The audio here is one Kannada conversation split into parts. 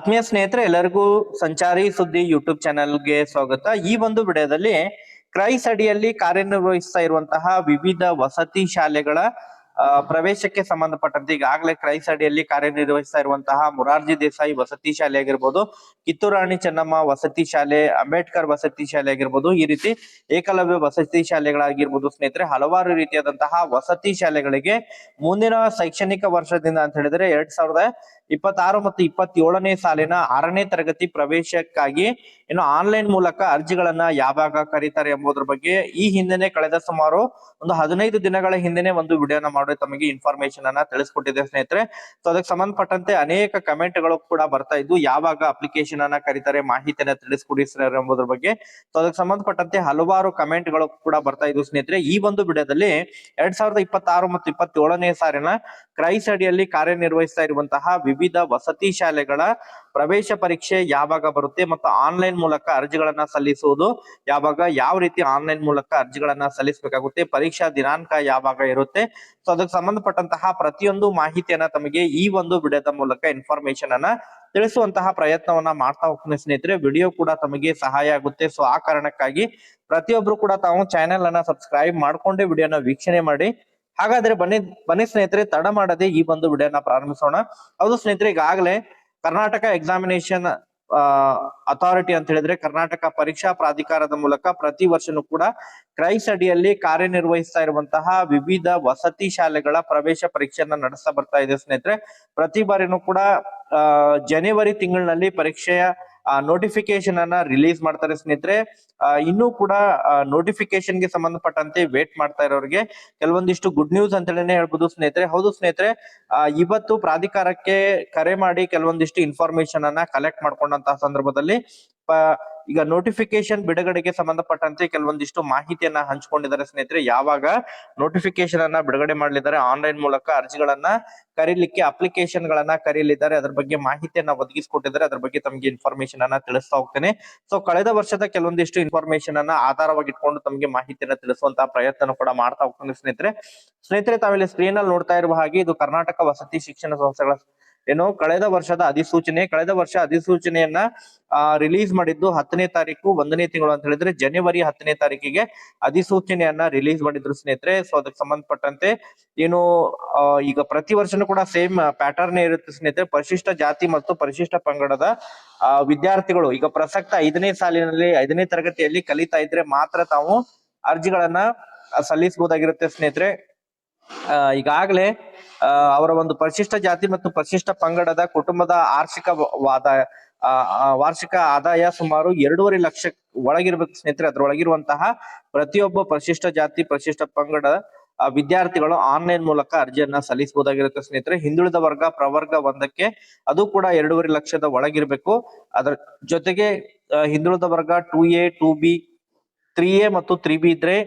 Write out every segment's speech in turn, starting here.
ಆತ್ಮೀಯ ಸ್ನೇಹಿತರೆ ಎಲ್ಲರಿಗೂ ಸಂಚಾರಿ ಸುದ್ದಿ ಯೂಟ್ಯೂಬ್ ಚಾನೆಲ್ಗೆ ಸ್ವಾಗತ. ಈ ಒಂದು ವಿಡಿಯೋದಲ್ಲಿ ಕ್ರೈಸ್ ಅಡಿಯಲ್ಲಿ ಕಾರ್ಯನಿರ್ವಹಿಸ್ತಾ ಇರುವಂತಹ ವಿವಿಧ ವಸತಿ ಶಾಲೆಗಳ ಪ್ರವೇಶಕ್ಕೆ ಸಂಬಂಧಪಟ್ಟಂತೆ ಈಗಾಗಲೇ ಕ್ರೈಸ್ ಅಡಿಯಲ್ಲಿ ಕಾರ್ಯನಿರ್ವಹಿಸ್ತಾ ಇರುವಂತಹ ಮೊರಾರ್ಜಿ ದೇಸಾಯಿ ವಸತಿ ಶಾಲೆ ಆಗಿರ್ಬೋದು, ಕಿತ್ತೂರು ರಾಣಿ ಚೆನ್ನಮ್ಮ ವಸತಿ ಶಾಲೆ, ಅಂಬೇಡ್ಕರ್ ವಸತಿ ಶಾಲೆ ಆಗಿರ್ಬೋದು, ಈ ರೀತಿ ಏಕಲವ್ಯ ವಸತಿ ಶಾಲೆಗಳಾಗಿರ್ಬೋದು ಸ್ನೇಹಿತರೆ, ಹಲವಾರು ರೀತಿಯಾದಂತಹ ವಸತಿ ಶಾಲೆಗಳಿಗೆ ಮುಂದಿನ ಶೈಕ್ಷಣಿಕ ವರ್ಷದಿಂದ ಅಂತ ಹೇಳಿದ್ರೆ 2026 ಮತ್ತು 27ನೇ ಸಾಲಿನ 6ನೇ ತರಗತಿ ಪ್ರವೇಶಕ್ಕಾಗಿ ಇನ್ನು ಆನ್ಲೈನ್ ಮೂಲಕ ಅರ್ಜಿಗಳನ್ನ ಯಾವಾಗ ಕರೀತಾರೆ ಎಂಬುದರ ಬಗ್ಗೆ ಈ ಹಿಂದೆನೆ ಕಳೆದ ಸುಮಾರು ಒಂದು 15 ದಿನಗಳ ಹಿಂದೆನೆ ಒಂದು ವಿಡಿಯೋನ ಮಾಡಿ ತಮಗೆ ಇನ್ಫಾರ್ಮೇಶನ್ ಅನ್ನ ತಿಳಿಸ್ಕೊಟ್ಟಿದೆ ಸ್ನೇಹಿತರೆ. ಸೊ ಅದಕ್ಕೆ ಸಂಬಂಧಪಟ್ಟಂತೆ ಅನೇಕ ಕಮೆಂಟ್ ಗಳು ಕೂಡ ಬರ್ತಾ ಇದ್ವು, ಯಾವಾಗ ಅಪ್ಲಿಕೇಶನ್ ಅನ್ನ ಕರೀತಾರೆ ಮಾಹಿತಿಯನ್ನ ತಿಳಿಸ್ಕೊಡಿ ಸರ್ ಎಂಬುದರ ಬಗ್ಗೆ. ಸೊ ಅದಕ್ಕೆ ಸಂಬಂಧಪಟ್ಟಂತೆ ಹಲವಾರು ಕಮೆಂಟ್ ಗಳು ಕೂಡ ಬರ್ತಾ ಇದ್ವು ಸ್ನೇಹಿತರೆ. ಈ ಒಂದು ವಿಡಿಯೋದಲ್ಲಿ 2026 ಮತ್ತು 27ನೇ ಸಾಲಿನ ಕ್ರೈಸ್ ಅಡಿಯಲ್ಲಿ ಕಾರ್ಯನಿರ್ವಹಿಸ್ತಾ ಇರುವಂತಹ ವಿವಿಧ ವಸತಿ ಶಾಲೆಗಳ ಪ್ರವೇಶ ಪರೀಕ್ಷೆ ಯಾವಾಗ ಬರುತ್ತೆ ಮತ್ತು ಆನ್ಲೈನ್ ಮೂಲಕ ಅರ್ಜಿಗಳನ್ನ ಸಲ್ಲಿಸುವುದು ಯಾವಾಗ, ಯಾವ ರೀತಿ ಆನ್ಲೈನ್ ಮೂಲಕ ಅರ್ಜಿಗಳನ್ನ ಸಲ್ಲಿಸಬೇಕಾಗುತ್ತೆ, ಪರೀಕ್ಷಾ ದಿನಾಂಕ ಯಾವಾಗ ಇರುತ್ತೆ, ಸೊ ಅದಕ್ಕೆ ಸಂಬಂಧಪಟ್ಟಂತಹ ಪ್ರತಿಯೊಂದು ಮಾಹಿತಿಯನ್ನ ತಮಗೆ ಈ ಒಂದು ವಿಡಿಯೋದ ಮೂಲಕ ಇನ್ಫಾರ್ಮೇಶನ್ ಅನ್ನ ತಿಳಿಸುವಂತಹ ಪ್ರಯತ್ನವನ್ನ ಮಾಡ್ತಾ ಹೋಗ್ತೀನಿ ಸ್ನೇಹಿತರೆ. ವಿಡಿಯೋ ಕೂಡ ತಮಗೆ ಸಹಾಯ ಆಗುತ್ತೆ. ಸೊ ಆ ಕಾರಣಕ್ಕಾಗಿ ಪ್ರತಿಯೊಬ್ರು ಕೂಡ ತಾವು ಚಾನೆಲ್ ಅನ್ನ ಸಬ್ಸ್ಕ್ರೈಬ್ ಮಾಡ್ಕೊಂಡೇ ವಿಡಿಯೋನ ವೀಕ್ಷಣೆ ಮಾಡಿ. ಹಾಗಾದ್ರೆ ಬನ್ನಿ ಸ್ನೇಹಿತರೆ, ತಡ ಮಾಡದೆ ಈ ಒಂದು ವಿಡಿಯೋನ ಪ್ರಾರಂಭಿಸೋಣ. ಹೌದು ಸ್ನೇಹಿತರೆ, ಈಗಾಗಲೇ ಕರ್ನಾಟಕ ಎಕ್ಸಾಮಿನೇಷನ್ ಅಥಾರಿಟಿ ಅಂತ ಹೇಳಿದ್ರೆ ಕರ್ನಾಟಕ ಪರೀಕ್ಷಾ ಪ್ರಾಧಿಕಾರದ ಮೂಲಕ ಪ್ರತಿ ವರ್ಷನೂ ಕೂಡ ಕ್ರೈಸ್ ಅಡಿಯಲ್ಲಿ ಕಾರ್ಯನಿರ್ವಹಿಸ್ತಾ ಇರುವಂತಹ ವಿವಿಧ ವಸತಿ ಶಾಲೆಗಳ ಪ್ರವೇಶ ಪರೀಕ್ಷೆಯನ್ನ ನಡೆಸ್ತಾ ಬರ್ತಾ ಇದೆ ಸ್ನೇಹಿತರೆ. ಪ್ರತಿ ಬಾರಿನೂ ಕೂಡ ಜನವರಿ ತಿಂಗಳಿನಲ್ಲಿ ಪರೀಕ್ಷೆಯ ನೋಟಿಫಿಕೇಶನ್ ಅನ್ನ ರಿಲೀಸ್ ಮಾಡ್ತಾರೆ ಸ್ನೇಹಿತರೆ. ಇನ್ನೂ ಕೂಡ ನೋಟಿಫಿಕೇಶನ್ ಗೆ ಸಂಬಂಧಪಟ್ಟಂತೆ ವೇಟ್ ಮಾಡ್ತಾ ಇರೋರಿಗೆ ಕೆಲವೊಂದಿಷ್ಟು ಗುಡ್ ನ್ಯೂಸ್ ಅಂತ ಹೇಳಿನೇ ಹೇಳ್ಬೋದು ಸ್ನೇಹಿತರೆ. ಹೌದು ಸ್ನೇಹಿತರೆ, ಇವತ್ತು ಪ್ರಾಧಿಕಾರಕ್ಕೆ ಕರೆ ಮಾಡಿ ಕೆಲವೊಂದಿಷ್ಟು ಇನ್ಫಾರ್ಮೇಶನ್ ಅನ್ನ ಕಲೆಕ್ಟ್ ಮಾಡ್ಕೊಂಡಂತಹ ಸಂದರ್ಭದಲ್ಲಿ ಈಗ ನೋಟಿಫಿಕೇಶನ್ ಬಿಡುಗಡೆಗೆ ಸಂಬಂಧಪಟ್ಟಂತೆ ಕೆಲವೊಂದಿಷ್ಟು ಮಾಹಿತಿಯನ್ನ ಹಂಚ್ಕೊಂಡಿದ್ದಾರೆ ಸ್ನೇಹಿತರೆ. ಯಾವಾಗ ನೋಟಿಫಿಕೇಶನ್ ಅನ್ನ ಬಿಡುಗಡೆ ಮಾಡಲಿದ್ದಾರೆ, ಆನ್ಲೈನ್ ಮೂಲಕ ಅರ್ಜಿಗಳನ್ನ ಕರೀಲಿಕ್ಕೆ ಅಪ್ಲಿಕೇಶನ್ ಗಳನ್ನ ಕರೀಲಿದ್ದಾರೆ, ಅದ್ರ ಬಗ್ಗೆ ಮಾಹಿತಿಯನ್ನ ಒದಗಿಸಿಕೊಟ್ಟಿದ್ದಾರೆ. ಅದ್ರ ಬಗ್ಗೆ ತಮಗೆ ಇನ್ಫಾರ್ಮೇಶನ್ ಅನ್ನ ತಿಳಿಸ್ತಾ ಹೋಗ್ತೇನೆ. ಸೊ ಕಳೆದ ವರ್ಷದ ಕೆಲವೊಂದಿಷ್ಟು ಇನ್ಫಾರ್ಮೇಶನ್ ಅನ್ನ ಆಧಾರವಾಗಿ ಇಟ್ಕೊಂಡು ತಮಗೆ ಮಾಹಿತಿಯನ್ನ ತಿಳಿಸುವಂತಹ ಪ್ರಯತ್ನ ಕೂಡ ಮಾಡ್ತಾ ಹೋಗ್ತೇನೆ ಸ್ನೇಹಿತರೆ. ತಾವಿಲ್ಲಿ ಸ್ಕ್ರೀನ್ ಅಲ್ಲಿ ನೋಡ್ತಾ ಇರುವ ಹಾಗೆ ಇದು ಕರ್ನಾಟಕ ವಸತಿ ಶಿಕ್ಷಣ ಸಂಸ್ಥೆಗಳ ಕಳೆದ ವರ್ಷ ಅಧಿಸೂಚನೆಯನ್ನ ರಿಲೀಸ್ ಮಾಡಿದ್ದು 10ನೇ ತಾರೀಕು 1ನೇ ತಿಂಗಳು ಅಂತ ಹೇಳಿದ್ರೆ ಜನವರಿ 10ನೇ ತಾರೀಕಿಗೆ ಅಧಿಸೂಚನೆಯನ್ನ ರಿಲೀಸ್ ಮಾಡಿದ್ರು ಸ್ನೇಹಿತರೆ. ಸೊ ಅದಕ್ಕೆ ಸಂಬಂಧಪಟ್ಟಂತೆ ಈಗ ಪ್ರತಿ ವರ್ಷನೂ ಕೂಡ ಸೇಮ್ ಪ್ಯಾಟರ್ನ್ ಇರುತ್ತೆ ಸ್ನೇಹಿತರೆ. ಪರಿಶಿಷ್ಟ ಜಾತಿ ಮತ್ತು ಪರಿಶಿಷ್ಟ ಪಂಗಡದ ವಿದ್ಯಾರ್ಥಿಗಳು ಈಗ ಪ್ರಸಕ್ತ 5ನೇ ಸಾಲಿನಲ್ಲಿ 5ನೇ ತರಗತಿಯಲ್ಲಿ ಕಲಿತಾ ಇದ್ರೆ ಮಾತ್ರ ತಾವು ಅರ್ಜಿಗಳನ್ನ ಸಲ್ಲಿಸಬಹುದಾಗಿರುತ್ತೆ ಸ್ನೇಹಿತರೆ. ಈಗಾಗಲೇ ಅವರ ಒಂದು ಪರಿಶಿಷ್ಟ ಜಾತಿ ಮತ್ತು ಪರಿಶಿಷ್ಟ ಪಂಗಡದ ಕುಟುಂಬದ ವಾರ್ಷಿಕ ಆದಾಯ ಸುಮಾರು 2.5 ಲಕ್ಷ ಒಳಗಿರ್ಬೇಕು ಸ್ನೇಹಿತರೆ. ಅದ್ರೊಳಗಿರುವಂತಹ ಪ್ರತಿಯೊಬ್ಬ ಪರಿಶಿಷ್ಟ ಜಾತಿ ಪರಿಶಿಷ್ಟ ಪಂಗಡ ವಿದ್ಯಾರ್ಥಿಗಳು ಆನ್ಲೈನ್ ಮೂಲಕ ಅರ್ಜಿಯನ್ನ ಸಲ್ಲಿಸಬಹುದಾಗಿರುತ್ತೆ ಸ್ನೇಹಿತರೆ. ಹಿಂದುಳಿದ ವರ್ಗ ಪ್ರವರ್ಗ 1ಕ್ಕೆ ಅದು ಕೂಡ 2.5 ಲಕ್ಷದ ಒಳಗಿರ್ಬೇಕು. ಅದರ ಜೊತೆಗೆ ಹಿಂದುಳಿದ ವರ್ಗ 2A 2B 3A ಮತ್ತು 3B ಇದ್ರೆ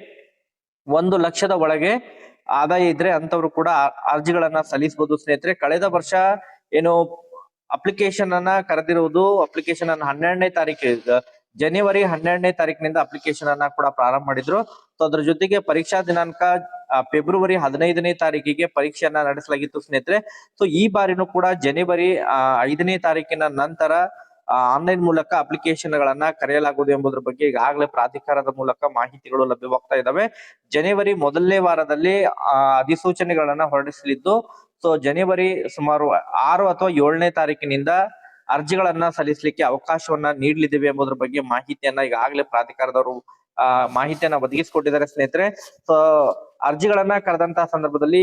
1 ಲಕ್ಷದ ಒಳಗೆ ಆದಾಯ ಇದ್ರೆ ಅಂತವ್ರು ಕೂಡ ಅರ್ಜಿಗಳನ್ನ ಸಲ್ಲಿಸಬಹುದು ಸ್ನೇಹಿತರೆ. ಕಳೆದ ವರ್ಷ ಅಪ್ಲಿಕೇಶನ್ ಅನ್ನ ಕರೆದಿರುವುದು, ಅಪ್ಲಿಕೇಶನ್ ಅನ್ನ 12ನೇ ತಾರೀಕು ಜನವರಿ 12ನೇ ತಾರೀಕಿನಿಂದ ಅಪ್ಲಿಕೇಶನ್ ಅನ್ನ ಕೂಡ ಪ್ರಾರಂಭ ಮಾಡಿದ್ರು. ಸೊ ಅದ್ರ ಜೊತೆಗೆ ಪರೀಕ್ಷಾ ದಿನಾಂಕ ಫೆಬ್ರವರಿ 15ನೇ ತಾರೀಕಿಗೆ ಪರೀಕ್ಷೆಯನ್ನ ನಡೆಸಲಾಗಿತ್ತು ಸ್ನೇಹಿತರೆ. ಸೊ ಈ ಬಾರಿನೂ ಕೂಡ ಜನವರಿ 5ನೇ ತಾರೀಕಿನ ನಂತರ ಆನ್ಲೈನ್ ಮೂಲಕ ಅಪ್ಲಿಕೇಶನ್ ಗಳನ್ನ ಕರೆಯಲಾಗುವುದು ಎಂಬುದರ ಬಗ್ಗೆ ಈಗಾಗಲೇ ಪ್ರಾಧಿಕಾರದ ಮೂಲಕ ಮಾಹಿತಿಗಳು ಲಭ್ಯವಾಗ್ತಾ ಇದಾವೆ. ಜನವರಿ ಮೊದಲನೇ ವಾರದಲ್ಲಿ ಅಧಿಸೂಚನೆಗಳನ್ನ ಹೊರಡಿಸಲಿದ್ದು, ಸೊ ಜನವರಿ ಸುಮಾರು 6 ಅಥವಾ 7ನೇ ತಾರೀಕಿನಿಂದ ಅರ್ಜಿಗಳನ್ನ ಸಲ್ಲಿಸಲಿಕ್ಕೆ ಅವಕಾಶವನ್ನ ನೀಡಲಿದ್ದೇವೆ ಎಂಬುದರ ಬಗ್ಗೆ ಮಾಹಿತಿಯನ್ನ ಈಗಾಗಲೇ ಪ್ರಾಧಿಕಾರದವರು ಮಾಹಿತಿಯನ್ನ ಒದಗಿಸಿಕೊಟ್ಟಿದ್ದಾರೆ ಸ್ನೇಹಿತರೆ. ಸೊ ಅರ್ಜಿಗಳನ್ನ ಕರೆದಂತಹ ಸಂದರ್ಭದಲ್ಲಿ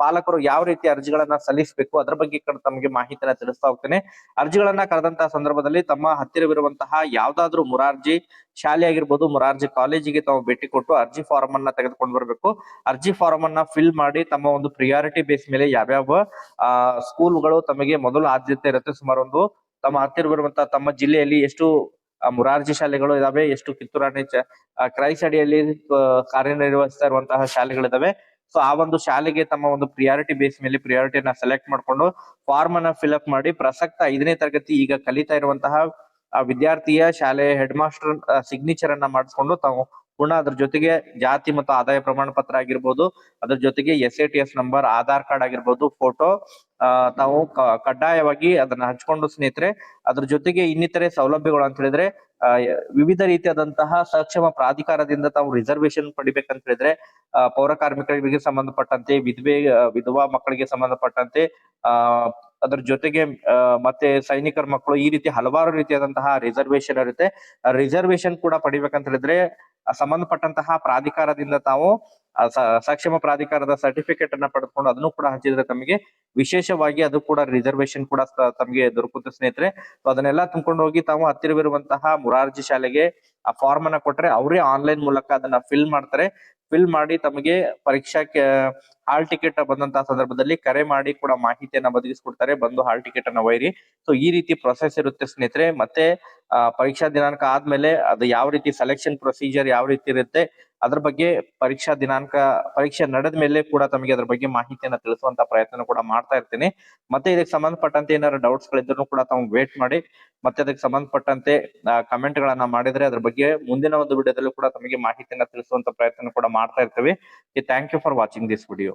ಪಾಲಕರು ಯಾವ ರೀತಿ ಅರ್ಜಿಗಳನ್ನ ಸಲ್ಲಿಸಬೇಕು ಅದರ ಬಗ್ಗೆ ತಮಗೆ ಮಾಹಿತಿಯನ್ನ ತಿಳಿಸ್ತಾ ಹೋಗ್ತೇನೆ. ಅರ್ಜಿಗಳನ್ನ ಕರೆದಂತಹ ಸಂದರ್ಭದಲ್ಲಿ ತಮ್ಮ ಹತ್ತಿರವಿರುವಂತಹ ಯಾವ್ದಾದ್ರು ಮೊರಾರ್ಜಿ ಶಾಲೆ ಆಗಿರ್ಬೋದು, ಮೊರಾರ್ಜಿ ಕಾಲೇಜಿಗೆ ತಾವು ಭೇಟಿ ಕೊಟ್ಟು ಅರ್ಜಿ ಫಾರ್ಮ್ ಅನ್ನ ತೆಗೆದುಕೊಂಡು ಬರ್ಬೇಕು. ಅರ್ಜಿ ಫಾರ್ಮ್ ಅನ್ನ ಫಿಲ್ ಮಾಡಿ ತಮ್ಮ ಒಂದು ಪ್ರಿಯಾರಿಟಿ ಬೇಸ್ ಮೇಲೆ ಯಾವ್ಯಾವ ಸ್ಕೂಲ್ಗಳು ತಮಗೆ ಮೊದಲು ಆದ್ಯತೆ ಇರುತ್ತೆ, ಸುಮಾರು ತಮ್ಮ ಹತ್ತಿರವಿರುವಂತಹ ತಮ್ಮ ಜಿಲ್ಲೆಯಲ್ಲಿ ಎಷ್ಟು ಮೊರಾರ್ಜಿ ಶಾಲೆಗಳು ಇದಾವೆ, ಎಷ್ಟು ಕಿತ್ತೂರು ರಾಣಿ ಕ್ರೈಸ್ ಅಡಿಯಲ್ಲಿ ಕಾರ್ಯನಿರ್ವಹಿಸ್ತಾ ಇರುವಂತಹ ಶಾಲೆಗಳಿದಾವೆ. ಸೊ ಆ ಒಂದು ಶಾಲೆಗೆ ತಮ್ಮ ಒಂದು ಪ್ರಿಯಾರಿಟಿ ಬೇಸ್ ಮೇಲೆ ಪ್ರಿಯಾರಿಟಿಯನ್ನ ಸೆಲೆಕ್ಟ್ ಮಾಡ್ಕೊಂಡು ಫಾರ್ಮ್ ಅನ್ನ ಫಿಲ್ ಅಪ್ ಮಾಡಿ ಪ್ರಸಕ್ತ 5ನೇ ತರಗತಿ ಈಗ ಕಲಿತಾ ಇರುವಂತಹ ವಿದ್ಯಾರ್ಥಿಯ ಶಾಲೆ ಹೆಡ್ ಮಾಸ್ಟರ್ ಸಿಗ್ನೇಚರ್ ಅನ್ನ ಮಾಡಿಸ್ಕೊಂಡು ತಾವು ಪೂರ್ಣ ಅದ್ರ ಜೊತೆಗೆ ಜಾತಿ ಮತ್ತು ಆದಾಯ ಪ್ರಮಾಣ ಪತ್ರ ಆಗಿರ್ಬೋದು, ಅದ್ರ ಜೊತೆಗೆ SATS ನಂಬರ್, ಆಧಾರ್ ಕಾರ್ಡ್ ಆಗಿರ್ಬೋದು, ಫೋಟೋ ತಾವು ಕಡ್ಡಾಯವಾಗಿ ಅದನ್ನ ಹಂಚ್ಕೊಂಡು ಸ್ನೇಹಿತರೆ. ಅದ್ರ ಜೊತೆಗೆ ಇನ್ನಿತರೆ ಸೌಲಭ್ಯಗಳು ಅಂತ ಹೇಳಿದ್ರೆ ವಿವಿಧ ರೀತಿಯಾದಂತಹ ಸಕ್ಷಮ ಪ್ರಾಧಿಕಾರದಿಂದ ತಾವು ರಿಸರ್ವೇಶನ್ ಪಡಿಬೇಕಂತ ಹೇಳಿದ್ರೆ ಪೌರ ಕಾರ್ಮಿಕರಿಗೆ ಸಂಬಂಧಪಟ್ಟಂತೆ, ವಿಧವಾ ಮಕ್ಕಳಿಗೆ ಸಂಬಂಧಪಟ್ಟಂತೆ, ಆ ಅದ್ರ ಜೊತೆಗೆ ಮತ್ತೆ ಸೈನಿಕರ ಮಕ್ಕಳು, ಈ ರೀತಿ ಹಲವಾರು ರೀತಿಯಾದಂತಹ ರಿಸರ್ವೇಶನ್ ಇರುತ್ತೆ. ರಿಸರ್ವೇಶನ್ ಕೂಡ ಪಡಿಬೇಕಂತ ಹೇಳಿದ್ರೆ ಸಂಬಂಧಪಟ್ಟಂತಹ ಪ್ರಾಧಿಕಾರದಿಂದ ತಾವು ಸಕ್ಷಮ ಪ್ರಾಧಿಕಾರದ ಸರ್ಟಿಫಿಕೇಟ್ ಅನ್ನ ಪಡೆದುಕೊಂಡು ಅದನ್ನು ಕೂಡ ಹಂಚಿದ್ರೆ ತಮಗೆ ವಿಶೇಷವಾಗಿ ಅದು ಕೂಡ ರಿಸರ್ವೇಶನ್ ಕೂಡ ತಮಗೆ ದೊರಕುತ್ತೆ ಸ್ನೇಹಿತರೆ. ಅದನ್ನೆಲ್ಲ ತುಂಬಿಕೊಂಡು ಹೋಗಿ ತಾವು ಹತ್ತಿರವಿರುವಂತಹ ಮುರಾರ್ಜಿ ಶಾಲೆಗೆ ಆ ಫಾರ್ಮ್ ಅನ್ನ ಕೊಟ್ರೆ ಅವರೇ ಆನ್ಲೈನ್ ಮೂಲಕ ಅದನ್ನ ಫಿಲ್ ಮಾಡ್ತಾರೆ. ಫಿಲ್ ಮಾಡಿ ತಮಗೆ ಪರೀಕ್ಷಾಕ್ಕೆ ಹಾಲ್ ಟಿಕೆಟ್ ಬಂದಂತಹ ಸಂದರ್ಭದಲ್ಲಿ ಕರೆ ಮಾಡಿ ಕೂಡ ಮಾಹಿತಿಯನ್ನ ಒದಗಿಸ್ಕೊಡ್ತಾರೆ, ಬಂದು ಹಾಲ್ ಟಿಕೆಟ್ ಅನ್ನ ಒಯ್ಯಿರಿ. ಸೊ ಈ ರೀತಿ ಪ್ರೊಸೆಸ್ ಇರುತ್ತೆ ಸ್ನೇಹಿತರೆ. ಮತ್ತೆ ಪರೀಕ್ಷಾ ದಿನಾಂಕ ಆದ್ಮೇಲೆ ಅದು ಯಾವ ರೀತಿ ಸೆಲೆಕ್ಷನ್ ಪ್ರೊಸೀಜರ್ ಯಾವ ರೀತಿ ಇರುತ್ತೆ ಅದ್ರ ಬಗ್ಗೆ ಪರೀಕ್ಷೆ ನಡೆದ ಮೇಲೆ ಕೂಡ ತಮಗೆ ಅದ್ರ ಬಗ್ಗೆ ಮಾಹಿತಿಯನ್ನ ತಿಳಿಸುವಂತ ಪ್ರಯತ್ನ ಕೂಡ ಮಾಡ್ತಾ ಇರ್ತೀನಿ. ಮತ್ತೆ ಇದಕ್ಕೆ ಸಂಬಂಧಪಟ್ಟಂತೆ ಏನಾದ್ರು ಡೌಟ್ಸ್ ಗಳಿದ್ರು ಕೂಡ ತಾವು ವೇಟ್ ಮಾಡಿ, ಮತ್ತೆ ಅದಕ್ಕೆ ಸಂಬಂಧಪಟ್ಟಂತೆ ಕಮೆಂಟ್ ಗಳನ್ನ ಮಾಡಿದ್ರೆ ಅದ್ರ ಬಗ್ಗೆ ಮುಂದಿನ ಒಂದು ವಿಡಿಯೋದಲ್ಲೂ ಕೂಡ ತಮಗೆ ಮಾಹಿತಿಯನ್ನ ತಿಳಿಸುವಂತ ಪ್ರಯತ್ನ ಕೂಡ ಮಾಡ್ತಾ ಇರ್ತೀವಿ. Thank you for watching this video.